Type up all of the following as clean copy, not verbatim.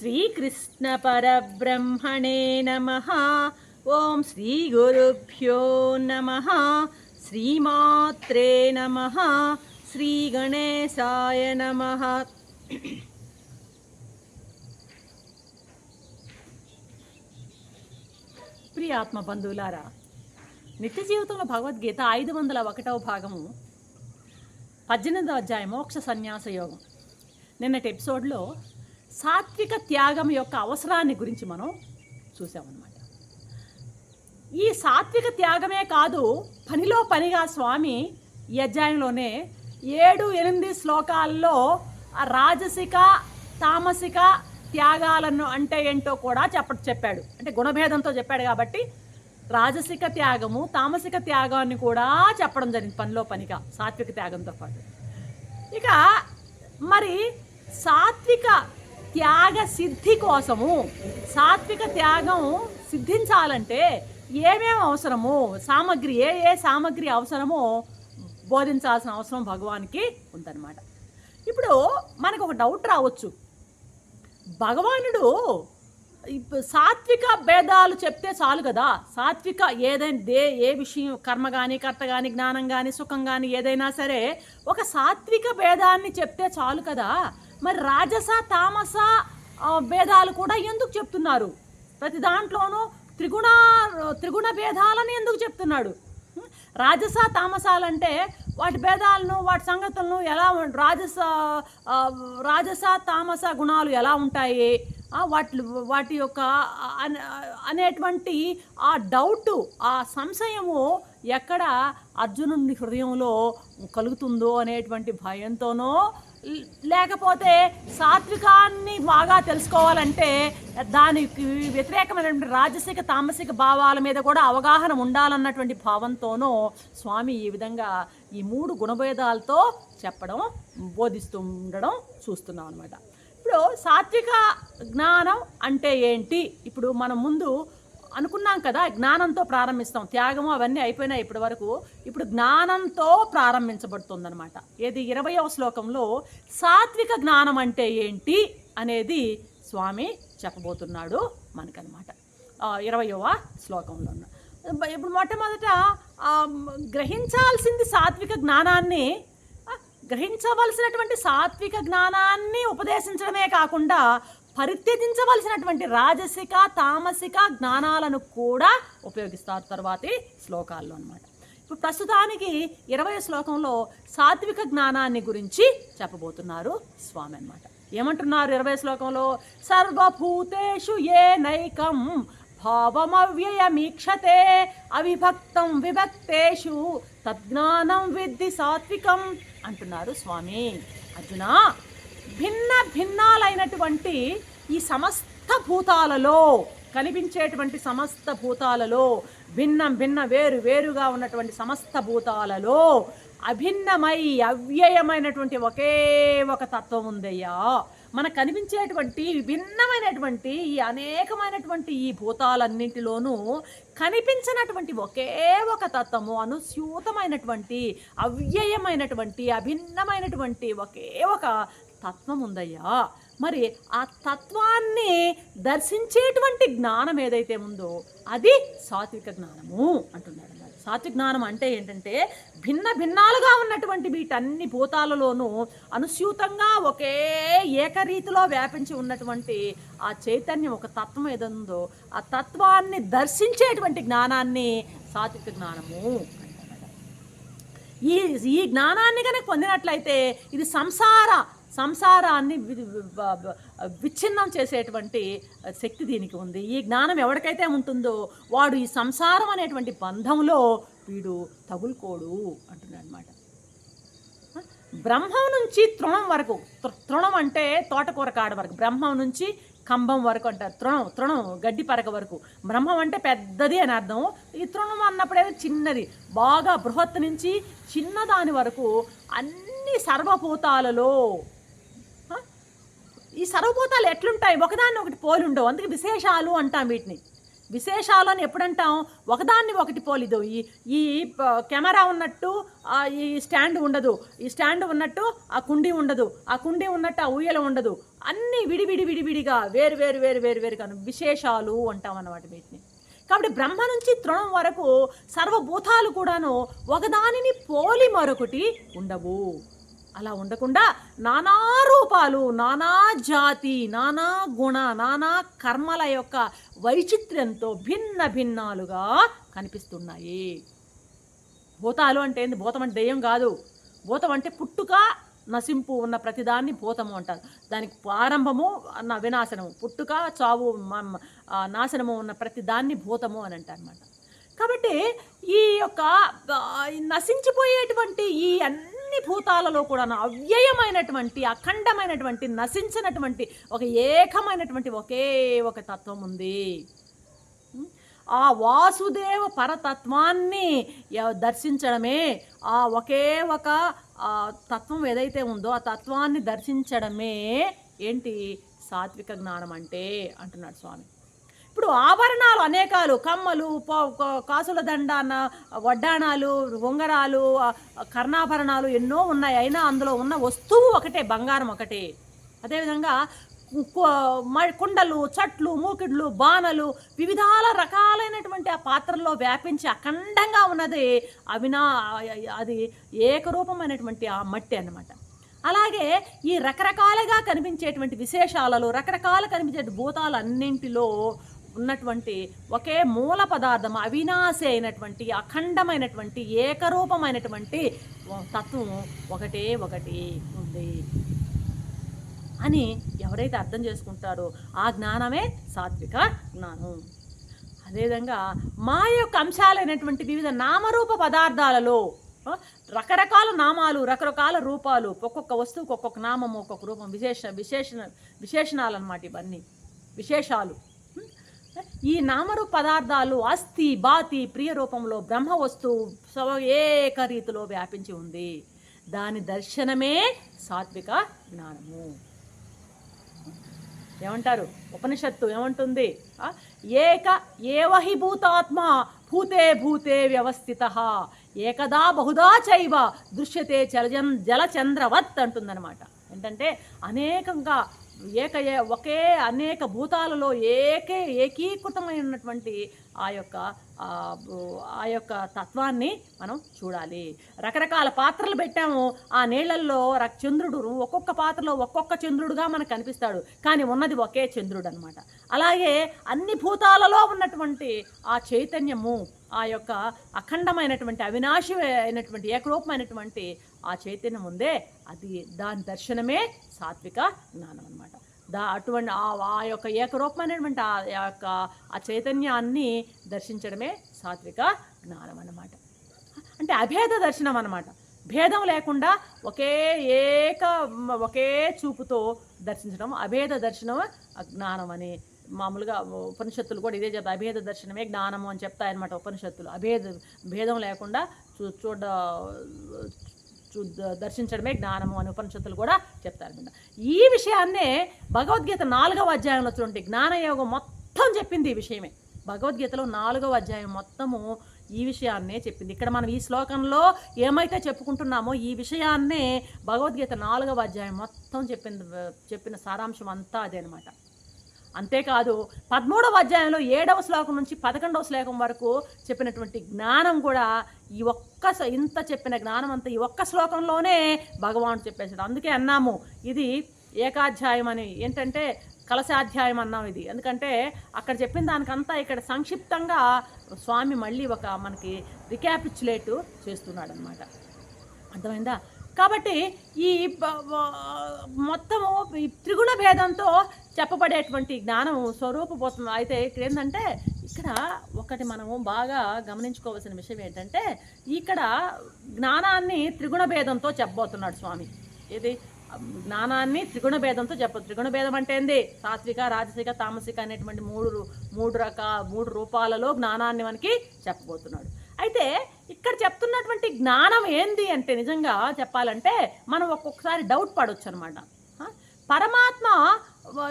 శ్రీకృష్ణ పరబ్రహ్మణే నమః. ఓం శ్రీ గురుభ్యో నమః. శ్రీమాత్రే నమః. శ్రీ గణేశాయ నమః. ప్రియ ఆత్మ బంధువులారా, నిత్య జీవితంలో భగవద్గీత 501వ భాగము 18వ అధ్యాయం మోక్ష సన్యాస యోగం. నిన్నటి ఎపిసోడ్లో సాత్విక త్యాగం యొక్క అవసరాన్ని గురించి మనం చూసామన్నమాట. ఈ సాత్విక త్యాగమే కాదు, పనిలో పనిగా స్వామి ఈ అధ్యాయంలోనే 7-8 శ్లోకాల్లో ఆ రాజసిక తామసిక త్యాగాలను అంటే ఏంటో కూడా చెప్పాడు. అంటే గుణభేదంతో చెప్పాడు కాబట్టి రాజసిక త్యాగము తామసిక త్యాగాన్ని కూడా చెప్పడం జరిగింది పనిలో పనిగా సాత్విక త్యాగంతో పాటు. ఇక మరి సాత్విక త్యాగ సిద్ధి కోసము, సాత్విక త్యాగం సిద్ధించాలంటే ఏమేమి అవసరము, సామగ్రి ఏ సామగ్రి అవసరమో బోధించాల్సిన అవసరం భగవానికి ఉందన్నమాట. ఇప్పుడు మనకు ఒక డౌట్ రావచ్చు, భగవానుడు సాత్విక భేదాలు చెప్తే చాలు కదా, సాత్విక ఏదైనా ఏ విషయం కర్మ కానీ కర్త కానీ జ్ఞానం కానీ సుఖం కానీ ఏదైనా సరే ఒక సాత్విక భేదాన్ని చెప్తే చాలు కదా, మరి రాజస తామస భేదాలు కూడా ఎందుకు చెప్తున్నారు? ప్రతి దాంట్లోనూ త్రిగుణ భేదాలని ఎందుకు చెప్తున్నాడు? రాజస తామసాలంటే వాటి భేదాలను వాటి సంగతులను ఎలా, రాజస తామస గుణాలు ఎలా ఉంటాయి, వాటి యొక్క అనేటువంటి ఆ డౌటు, ఆ సంశయము ఎక్కడ అర్జునుడి హృదయంలో కలుగుతుందో అనేటువంటి భయంతోనో, లేకపోతే సాత్వికాన్ని బాగా తెలుసుకోవాలంటే దానికి వ్యతిరేకమైనటువంటి రాజసిక తామసిక భావాల మీద కూడా అవగాహన ఉండాలన్నటువంటి భావంతోనో స్వామి ఈ విధంగా ఈ 3 గుణభేదాలతో చెప్పడం, బోధిస్తూ ఉండడం చూస్తున్నాం అనమాట. ఇప్పుడు సాత్విక జ్ఞానం అంటే ఏంటి? ఇప్పుడు మనం ముందు అనుకున్నాం కదా, జ్ఞానంతో ప్రారంభిస్తాం, త్యాగము అవన్నీ అయిపోయినాయి ఇప్పటి వరకు. ఇప్పుడు జ్ఞానంతో ప్రారంభించబడుతుందన్నమాట. ఏది 20వ శ్లోకంలో సాత్విక జ్ఞానం అంటే ఏంటి అనేది స్వామి చెప్పబోతున్నాడు మనకనమాట. 20వ శ్లోకంలో ఉన్న ఇప్పుడు మొట్టమొదట గ్రహించాల్సింది సాత్విక జ్ఞానాన్ని, గ్రహించవలసినటువంటి సాత్విక జ్ఞానాన్ని ఉపదేశించడమే కాకుండా పరిత్యజించవలసినటువంటి రాజసిక తామసిక జ్ఞానాలను కూడా ఉపయోగిస్తారు తర్వాతి శ్లోకాల్లో అనమాట. ఇప్పుడు ప్రస్తుతానికి 20వ శ్లోకంలో సాత్విక జ్ఞానాన్ని గురించి చెప్పబోతున్నారు స్వామి అనమాట. ఏమంటున్నారు 20వ శ్లోకంలో? సర్వభూతేషు ఏ నైకం భావమవ్యయమీక్షతే అవిభక్తం విభక్తేషు తజ్ఞానం విద్ధి సాత్వికం అంటున్నారు స్వామి. అర్జున, భిన్నాలైనటువంటి ఈ సమస్త భూతాలలో, కనిపించేటువంటి సమస్త భూతాలలో, వేరుగా ఉన్నటువంటి సమస్త భూతాలలో అభిన్నమై అవ్యయమైనటువంటి ఒకే ఒక తత్వం ఉందయ్యా. మనకు కనిపించేటువంటి విభిన్నమైనటువంటి ఈ అనేకమైనటువంటి ఈ భూతాలన్నింటిలోనూ కనిపించినటువంటి ఒకే ఒక తత్వము, అనుస్యూతమైనటువంటి అవ్యయమైనటువంటి అభిన్నమైనటువంటి ఒకే ఒక తత్వం ఉందయ్యా. మరి ఆ తత్వాన్ని దర్శించేటువంటి జ్ఞానం ఏదైతే ఉందో అది సాత్విక జ్ఞానము అంటున్నాడు. సాత్విక జ్ఞానం అంటే ఏంటంటే భిన్నాలుగా ఉన్నటువంటి వీటన్ని భూతాలలోనూ అనుస్యూతంగా ఒకే ఏకరీతిలో వ్యాపించి ఉన్నటువంటి ఆ చైతన్యం, ఒక తత్వం ఏదుందో ఆ తత్వాన్ని దర్శించేటువంటి జ్ఞానాన్ని సాత్విక జ్ఞానము అంటున్నాడు. ఈ జ్ఞానాన్ని కనుక పొందినట్లయితే ఇది సంసారాన్ని విచ్ఛిన్నం చేసేటువంటి శక్తి దీనికి ఉంది. ఈ జ్ఞానం ఎవరికైతే ఉంటుందో వాడు ఈ సంసారం అనేటువంటి బంధంలో వీడు తగులుకోడు అంటున్నాడు అనమాట. బ్రహ్మం నుంచి తృణం వరకు, తృణం అంటే తోటకూర కాడ వరకు, బ్రహ్మం నుంచి కంబం వరకు అంటారు. తృణం గడ్డి పరక వరకు. బ్రహ్మం అంటే పెద్దది అని అర్థం. ఈ తృణం అన్నప్పుడే చిన్నది, బాగా బృహత్ నుంచి చిన్నదాని వరకు అన్ని సర్వభూతాలలో, ఈ సర్వభూతాలు ఎట్లుంటాయి, ఒకదాన్ని ఒకటి పోలి ఉండవు, అందుకే విశేషాలు అంటాం వీటిని. విశేషాలని ఎప్పుడంటాం, ఒకదాన్ని ఒకటి పోలిదు. ఈ కెమెరా ఉన్నట్టు ఈ స్టాండ్ ఉండదు, ఈ స్టాండ్ ఉన్నట్టు ఆ కుండీ ఉండదు, ఆ కుండీ ఉన్నట్టు ఆ ఉయ్యల ఉండదు. అన్నీ విడివిడిగా వేరుగా విశేషాలు అంటాం అన్నమాట వీటిని. కాబట్టి బ్రహ్మ నుంచి తృణం వరకు సర్వభూతాలు కూడాను ఒకదానిని పోలి మరొకటి ఉండవు. అలా ఉండకుండా నానా రూపాలు, నానా జాతి, నానా గుణ, నానా కర్మల యొక్క వైచిత్ర్యంతో భిన్నాలుగా కనిపిస్తున్నాయి. భూతాలు అంటే ఏంది? భూతం అంటే దెయ్యం కాదు. భూతం అంటే పుట్టుక నశింపు ఉన్న ప్రతిదాన్ని భూతము అంటారు. దానికి ప్రారంభము వినాశనము, పుట్టుక చావు నాశనము ఉన్న ప్రతిదాన్ని భూతము అని అంటారు అన్నమాట. కాబట్టి ఈ యొక్క నశించిపోయేటువంటి ఈ అన్ని భూతాలలో కూడా అవ్యయమైనటువంటి, అఖండమైనటువంటి, నశించినటువంటి ఒక ఏకమైనటువంటి ఒకే ఒక తత్వం ఉంది. ఆ వాసుదేవ పరతత్వాన్ని దర్శించడమే, ఆ ఒకే ఒక తత్వం ఏదైతే ఉందో ఆ తత్వాన్ని దర్శించడమే ఏంటి సాత్విక జ్ఞానం అంటే అంటున్నాడు స్వామి. ఇప్పుడు ఆభరణాలు అనేకాలు, కమ్మలు, కాసుల దండ, వడ్డాణాలు, ఉంగరాలు, కర్ణాభరణాలు ఎన్నో ఉన్నాయి. అయినా అందులో ఉన్న వస్తువు ఒకటే, బంగారం ఒకటే. అదేవిధంగా కుండలు, చట్లు, మూకిడ్లు, బాణలు, వివిధాల రకాలైనటువంటి ఆ పాత్రల్లో వ్యాపించి అఖండంగా ఉన్నది అది ఏకరూపమైనటువంటి ఆ మట్టి అన్నమాట. అలాగే ఈ రకరకాలుగా కనిపించేటువంటి విశేషాలలో రకరకాల కనిపించే భూతాలన్నింటిలో ఉన్నటువంటి ఒకే మూల పదార్థం, అవినాశి అయినటువంటి, అఖండమైనటువంటి, ఏకరూపమైనటువంటి తత్వం ఒకటి ఉంది అని ఎవరైతే అర్థం చేసుకుంటారో ఆ జ్ఞానమే సాత్విక జ్ఞానం. అదేవిధంగా మా యొక్క అంశాలైనటువంటి వివిధ నామరూప పదార్థాలలో రకరకాల నామాలు, రకరకాల రూపాలు, ఒక్కొక్క వస్తువుకు ఒక్కొక్క నామము, ఒక్కొక్క రూపం, విశేషణాలు అన్నమాట. ఇవన్నీ విశేషాలు. ఈ నామరూప పదార్థాలు అస్థి, బాతి, ప్రియ రూపంలో బ్రహ్మ వస్తువు ఏక రీతిలో వ్యాపించి ఉంది. దాని దర్శనమే సాత్విక జ్ఞానము. ఏమంటారు? ఉపనిషత్తు ఏమంటుంది? ఏవహి భూతాత్మ భూతే వ్యవస్థితః ఏకదా బహుదా చైవ దృశ్యతే జలచంద్రవత్ అంటుందన్నమాట. ఏంటంటే అనేకంగా ఒకే అనేక భూతాలలో ఏకీకృతమైనటువంటి ఆ యొక్క తత్వాన్ని మనం చూడాలి. రకరకాల పాత్రలు పెట్టాము, ఆ నీళ్లల్లో చంద్రుడు ఒక్కొక్క పాత్రలో ఒక్కొక్క చంద్రుడుగా మనకు కనిపిస్తాడు, కానీ ఉన్నది ఒకే చంద్రుడు అనమాట. అలాగే అన్ని భూతాలలో ఉన్నటువంటి ఆ చైతన్యము, ఆ యొక్క అఖండమైనటువంటి, అవినాశి అయినటువంటి, ఏకరూపమైనటువంటి ఆ చైతన్యం ఉందే, దాని దర్శనమే సాత్విక జ్ఞానం అనమాట. అటువంటి ఆ యొక్క ఏకరూపమైనటువంటి ఆ చైతన్యాన్ని దర్శించడమే సాత్విక జ్ఞానం అన్నమాట. అంటే అభేద దర్శనం అన్నమాట. భేదం లేకుండా ఒకే చూపుతో దర్శించడం అభేద దర్శనం జ్ఞానం అని మామూలుగా ఉపనిషత్తులు కూడా ఇదే చెప్తాయి. అభేద దర్శనమే జ్ఞానము అని చెప్తాయన్నమాట ఉపనిషత్తులు. భేదం లేకుండా దర్శించడమే జ్ఞానము అని ఉపనిషత్తులు కూడా చెప్తారు. ఈ విషయాన్నే భగవద్గీత 4వ అధ్యాయంలో చూడండి, జ్ఞానయోగం మొత్తం చెప్పింది ఈ విషయమే. భగవద్గీతలో 4వ అధ్యాయం మొత్తము ఈ విషయాన్నే చెప్పింది. ఇక్కడ మనం ఈ శ్లోకంలో ఏమైతే చెప్పుకుంటున్నామో ఈ విషయాన్నే భగవద్గీత 4వ అధ్యాయం మొత్తం చెప్పిన సారాంశం అంతా అదే అనమాట. అంతేకాదు 13వ అధ్యాయంలో 7వ శ్లోకం నుంచి 11వ శ్లోకం వరకు చెప్పినటువంటి జ్ఞానం కూడా ఇంత చెప్పిన జ్ఞానం అంతా ఈ ఒక్క శ్లోకంలోనే భగవానుడు చెప్పేశాడు. అందుకే అన్నాము ఇది ఏకాధ్యాయం అని. ఏంటంటే కలశాధ్యాయం అన్నాం ఇది. ఎందుకంటే అక్కడ చెప్పిన దానికంతా ఇక్కడ సంక్షిప్తంగా స్వామి మళ్ళీ మనకి రికాపిచులేట్ చేస్తున్నాడు అనమాట. అర్థమైందా? కాబట్టి ఈ మొత్తము ఈ త్రిగుణ భేదంతో చెప్పబడేటువంటి జ్ఞానం స్వరూపపోతుంది. అయితే ఇక్కడ ఏంటంటే ఇక్కడ ఒకటి మనము బాగా గమనించుకోవాల్సిన విషయం ఏంటంటే ఇక్కడ జ్ఞానాన్ని త్రిగుణ భేదంతో చెప్పబోతున్నాడు స్వామి. ఇది జ్ఞానాన్ని త్రిగుణ భేదంతో చెప్పదు. త్రిగుణ భేదం అంటే ఏంది? సాత్విక, రాజసిక, తామసిక అనేటువంటి మూడు రూపాలలో జ్ఞానాన్ని మనకి చెప్పబోతున్నాడు. అయితే ఇక్కడ చెప్తున్నటువంటి జ్ఞానం ఏంది అంటే నిజంగా చెప్పాలంటే మనం ఒక్కొక్కసారి డౌట్ పడవచ్చు అనమాట. పరమాత్మ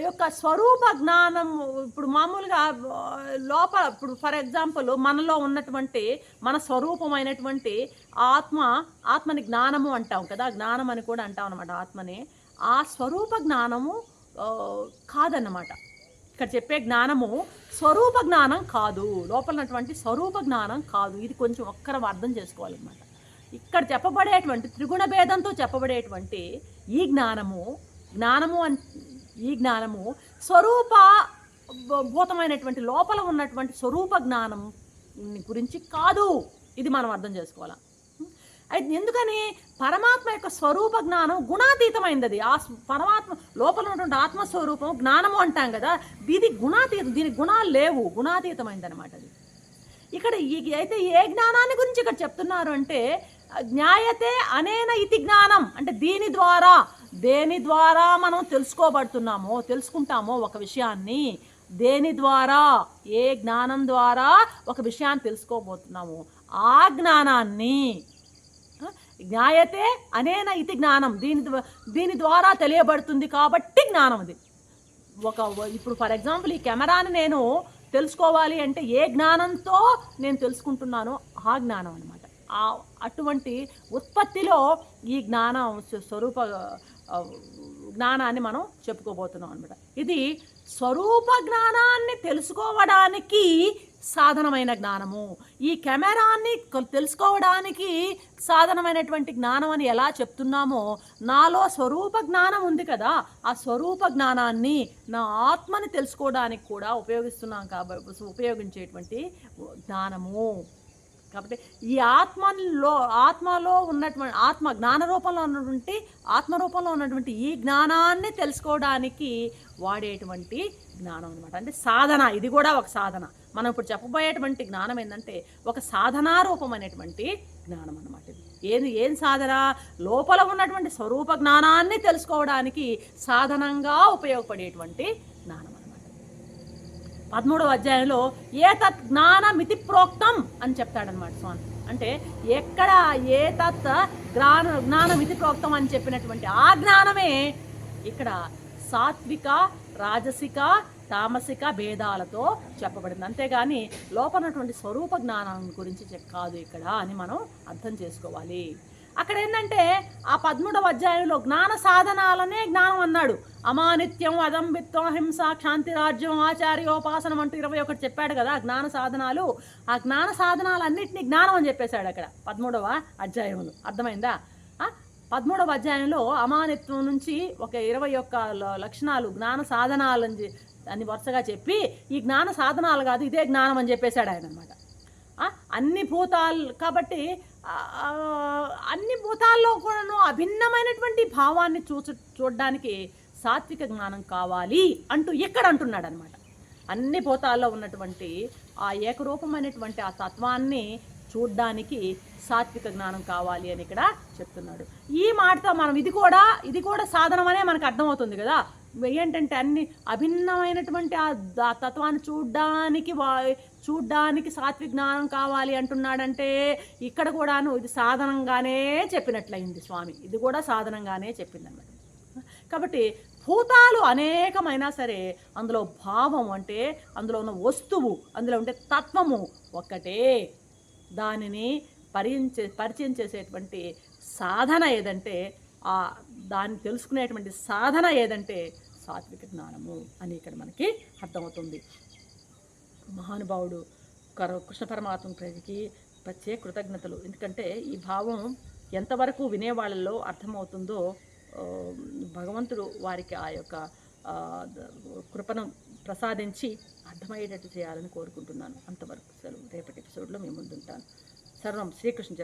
యొక్క స్వరూప జ్ఞానం ఇప్పుడు మామూలుగా లోపల ఇప్పుడు ఫర్ ఎగ్జాంపుల్ మనలో ఉన్నటువంటి మన స్వరూపమైనటువంటి ఆత్మని జ్ఞానము అంటాం కదా, జ్ఞానం అని కూడా అంటాం అనమాట ఆత్మని. ఆ స్వరూప జ్ఞానము కాదన్నమాట. ఇక్కడ చెప్పే జ్ఞానము స్వరూప జ్ఞానం కాదు, లోపల ఉన్నటువంటి స్వరూప జ్ఞానం కాదు. ఇది కొంచెం ఒక్కరం అర్థం చేసుకోవాలన్నమాట. ఇక్కడ చెప్పబడేటువంటి త్రిగుణ భేదంతో చెప్పబడేటువంటి ఈ జ్ఞానము స్వరూప భూతమైనటువంటి లోపల ఉన్నటువంటి స్వరూప జ్ఞానం గురించి కాదు. ఇది మనం అర్థం చేసుకోవాలి. అయితే ఎందుకని పరమాత్మ యొక్క స్వరూప జ్ఞానం గుణాతీతమైనది. అది ఆ పరమాత్మ లోపల ఉన్నటువంటి ఆత్మస్వరూపం జ్ఞానము అంటాం కదా, ఇది గుణాతీతం, దీనికి గుణాలు లేవు, గుణాతీతమైనది అనమాట అది. ఇక్కడ అయితే ఏ జ్ఞానాన్ని గురించి ఇక్కడ చెప్తున్నారు అంటే జ్ఞాయతే అనేన ఇతి జ్ఞానం, అంటే దేని ద్వారా మనం తెలుసుకుంటామో ఒక విషయాన్ని, దేని ద్వారా, ఏ జ్ఞానం ద్వారా ఒక విషయాన్ని తెలుసుకోబోతున్నాము ఆ జ్ఞానాన్ని జ్ఞాయతే అనేన ఇతి జ్ఞానం, దీని ద్వారా తెలియబడుతుంది కాబట్టి జ్ఞానం అది. ఇప్పుడు ఫర్ ఎగ్జాంపుల్ ఈ కెమెరాని నేను తెలుసుకోవాలి అంటే ఏ జ్ఞానంతో నేను తెలుసుకుంటున్నానో ఆ జ్ఞానం అనమాట. అటువంటి ఉత్పత్తిలో ఈ స్వరూప జ్ఞానాన్ని మనం చెప్పుకోబోతున్నాం అనమాట. ఇది స్వరూప జ్ఞానాన్ని తెలుసుకోవడానికి సాధనమైన జ్ఞానము. ఈ కెమెరాన్ని తెలుసుకోవడానికి సాధనమైనటువంటి జ్ఞానం అని ఎలా చెప్తున్నామో, నాలో స్వరూప జ్ఞానం ఉంది కదా, ఆ స్వరూప జ్ఞానాన్ని నా ఆత్మని తెలుసుకోవడానికి కూడా ఉపయోగించేటువంటి జ్ఞానము. కాబట్టి ఈ ఆత్మలో ఉన్నటువంటి జ్ఞాన రూపంలో ఉన్నటువంటి ఆత్మరూపంలో ఉన్నటువంటి ఈ జ్ఞానాన్ని తెలుసుకోవడానికి వాడేటువంటి జ్ఞానం అనమాట. అంటే సాధన, ఇది కూడా ఒక సాధన. మనం ఇప్పుడు చెప్పబోయేటువంటి జ్ఞానం ఏంటంటే ఒక సాధనారూపమైనటువంటి జ్ఞానం అనమాట. ఏం సాధన? లోపల ఉన్నటువంటి స్వరూప జ్ఞానాన్ని తెలుసుకోవడానికి సాధనంగా ఉపయోగపడేటువంటి జ్ఞానం. 13వ అధ్యాయంలో ఏతత్ జ్ఞానమితి ప్రోక్తం అని చెప్తాడనమాట స్వామి. అంటే ఎక్కడ ఏతత్ జ్ఞానమితి ప్రోక్తం అని చెప్పినటువంటి ఆ జ్ఞానమే ఇక్కడ సాత్విక, రాజసిక, తామసిక భేదాలతో చెప్పబడింది. అంతేగాని లోపలటువంటి స్వరూప జ్ఞానం గురించి కాదు ఇక్కడ అని మనం అర్థం చేసుకోవాలి. అక్కడ ఏంటంటే ఆ 13వ అధ్యాయంలో జ్ఞాన సాధనాలనే జ్ఞానం అన్నాడు. అమానిత్యం, అదంబిత్వం, హింస, క్షాంతి, రాజ్యం, ఆచార్యోపాసనం అంటూ 21 చెప్పాడు కదా జ్ఞాన సాధనాలు. ఆ జ్ఞాన సాధనాలన్నింటినీ జ్ఞానం అని చెప్పేశాడు అక్కడ 13వ అధ్యాయంలో. అర్థమైందా? 13వ అధ్యాయంలో అమానిత్వం నుంచి ఒక 21 లక్షణాలు జ్ఞాన సాధనాలని అని వరుసగా చెప్పి ఈ జ్ఞాన సాధనాలు కాదు ఇదే జ్ఞానం అని చెప్పేశాడు ఆయన అనమాట. అన్ని భూతాలు కాబట్టి అన్ని భూతాల్లో కూడాను అభిన్నమైనటువంటి భావాన్ని చూడడానికి సాత్విక జ్ఞానం కావాలి అంటూ ఇక్కడ అంటున్నాడు అనమాట. అన్ని భూతాల్లో ఉన్నటువంటి ఆ ఏకరూపమైనటువంటి ఆ తత్వాన్ని చూడ్డానికి సాత్విక జ్ఞానం కావాలి అని ఇక్కడ చెప్తున్నాడు. ఈ మాటతో మనం ఇది కూడా సాధనం అనే మనకు అర్థమవుతుంది కదా. ఏంటంటే అన్ని అభిన్నమైనటువంటి ఆ తత్వాన్ని చూడ్డానికి సాత్విక జ్ఞానం కావాలి అంటున్నాడంటే ఇక్కడ కూడాను ఇది సాధనంగానే చెప్పినట్లయింది స్వామి. ఇది కూడా సాధనంగానే చెప్పిందన్నమాట. కాబట్టి భూతాలు అనేకమైనా సరే అందులో భావం అంటే అందులో ఉన్న వస్తువు, అందులో ఉండే తత్వము ఒక్కటే. దానిని పరిచయం చేసేటువంటి సాధన ఏదంటే దాన్ని తెలుసుకునేటువంటి సాధన ఏదంటే సాత్విక జ్ఞానము అని ఇక్కడ మనకి అర్థమవుతుంది. మహానుభావుడు కృష్ణ పరమాత్మ ప్రతికి ప్రత్యేక కృతజ్ఞతలు. ఎందుకంటే ఈ భావం ఎంతవరకు వినేవాళ్ళలో అర్థమవుతుందో భగవంతుడు వారికి ఆ యొక్క కృపను ప్రసాదించి అర్థమయ్యేటట్టు చేయాలని కోరుకుంటున్నాను. అంతవరకు సెలవు. రేపటి ఎపిసోడ్లో మీ ముందుంటాను. సర్వం శ్రీకృష్ణ.